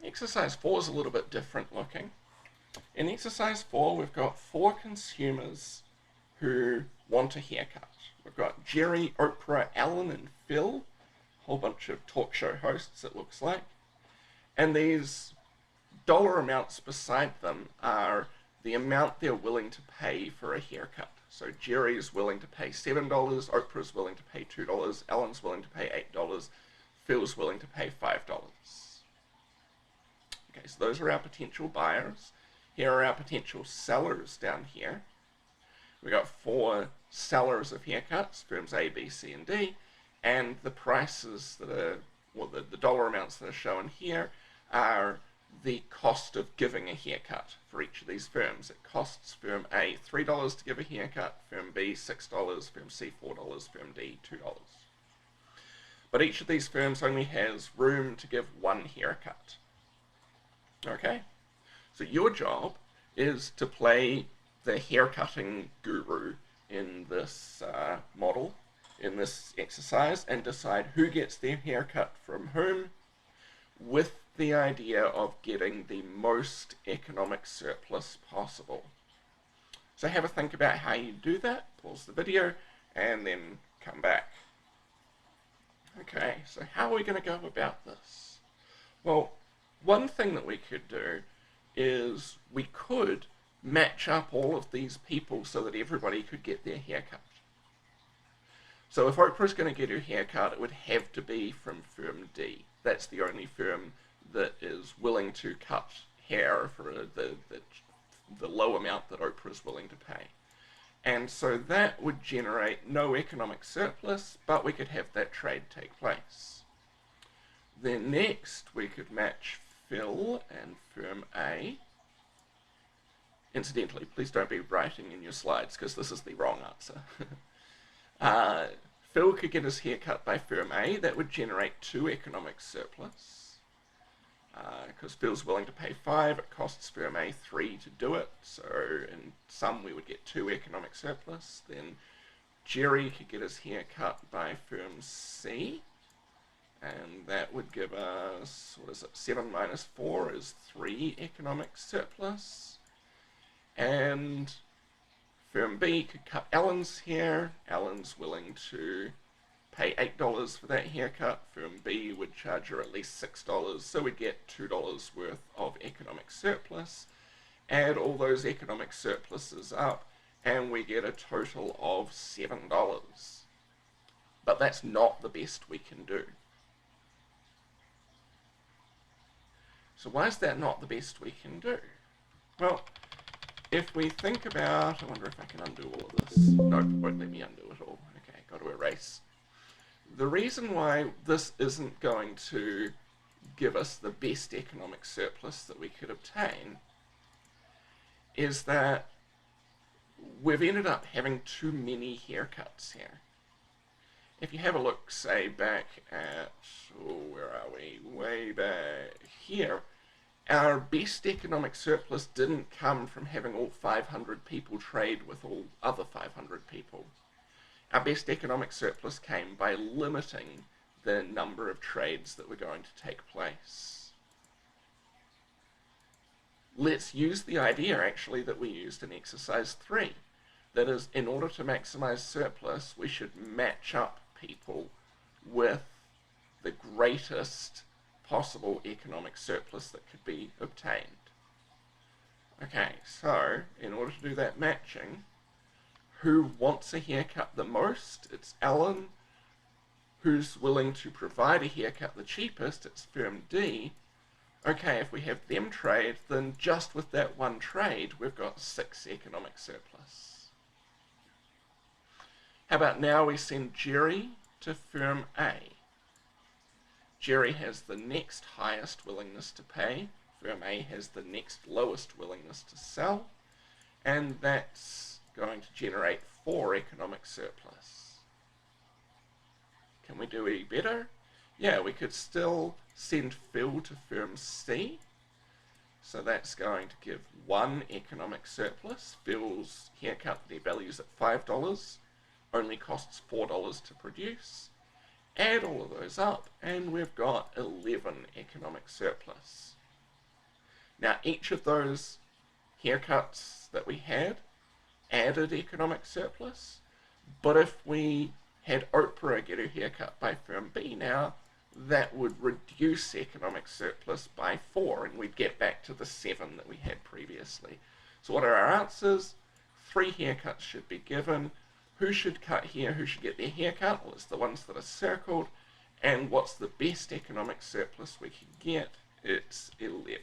Exercise 4 is a little bit different looking. In exercise 4, we've got 4 consumers who want a haircut. We've got Jerry, Oprah, Alan, and Phil, a whole bunch of talk show hosts, it looks like. And these dollar amounts beside them are the amount they're willing to pay for a haircut. So Jerry's willing to pay $7, Oprah's willing to pay $2, Alan's willing to pay $8, Phil's willing to pay $5. Okay, so those are our potential buyers. Here are our potential sellers down here. We've got 4 sellers of haircuts, firms A, B, C, and D, and the prices that are, well, the dollar amounts that are shown here are the cost of giving a haircut for each of these firms. It costs firm A $3 to give a haircut, firm B $6, firm C $4, firm D $2. But each of these firms only has room to give one haircut. Okay? So your job is to play the haircutting guru in this model, in this exercise, and decide who gets their haircut from whom, with the idea of getting the most economic surplus possible. So have a think about how you do that, pause the video, and then come back. Okay, so how are we going to go about this? Well, one thing that we could do is we could match up all of these people so that everybody could get their haircut. So if Oprah's going to get her haircut, it would have to be from firm D. That's the only firm that is willing to cut hair for the low amount that Oprah is willing to pay. And so that would generate no economic surplus, but we could have that trade take place. Then next we could match Phil and firm A. Incidentally, please don't be writing in your slides because this is the wrong answer. Phil could get his haircut by firm A. That would generate 2 economic surplus. Because Phil's willing to pay 5, it costs firm A 3 to do it, so in sum we would get 2 economic surplus. Then Jerry could get his hair cut by firm C, and that would give us, what is it, 7 minus 4 is 3 economic surplus. And firm B could cut Alan's hair. Alan's willing to pay $8 for that haircut. Firm B would charge her at least $6, so we'd get $2 worth of economic surplus. Add all those economic surpluses up, and we get a total of $7. But that's not the best we can do. So why is that not the best we can do? Well, if we think about, I wonder if I can undo all of this. No, it won't let me undo it all. Okay, got to erase. The reason why this isn't going to give us the best economic surplus that we could obtain is that we've ended up having too many haircuts here. If you have a look, say, back at, where are we? Way back here. Our best economic surplus didn't come from having all 500 people trade with all other 500 people. Our best economic surplus came by limiting the number of trades that were going to take place. Let's use the idea, actually, that we used in exercise 3. That is, in order to maximize surplus, we should match up people with the greatest possible economic surplus that could be obtained. Okay, so in order to do that matching, who wants a haircut the most? It's Alan. Who's willing to provide a haircut the cheapest? It's firm D. Okay, if we have them trade, then just with that one trade, we've got 6 economic surplus. How about now we send Jerry to firm A. Jerry has the next highest willingness to pay. Firm A has the next lowest willingness to sell. And that's going to generate 4 economic surplus. Can we do any better? Yeah, we could still send Phil to firm C. So that's going to give 1 economic surplus. Phil's haircut, their value's at $5, only costs $4 to produce. Add all of those up, and we've got 11 economic surplus. Now, each of those haircuts that we had added economic surplus, but if we had Oprah get her haircut by firm B now, that would reduce economic surplus by 4, and we'd get back to the 7 that we had previously. So what are our answers? 3 haircuts should be given. Who should cut here? Who should get their haircut? Well, it's the ones that are circled. And what's the best economic surplus we can get? It's 11.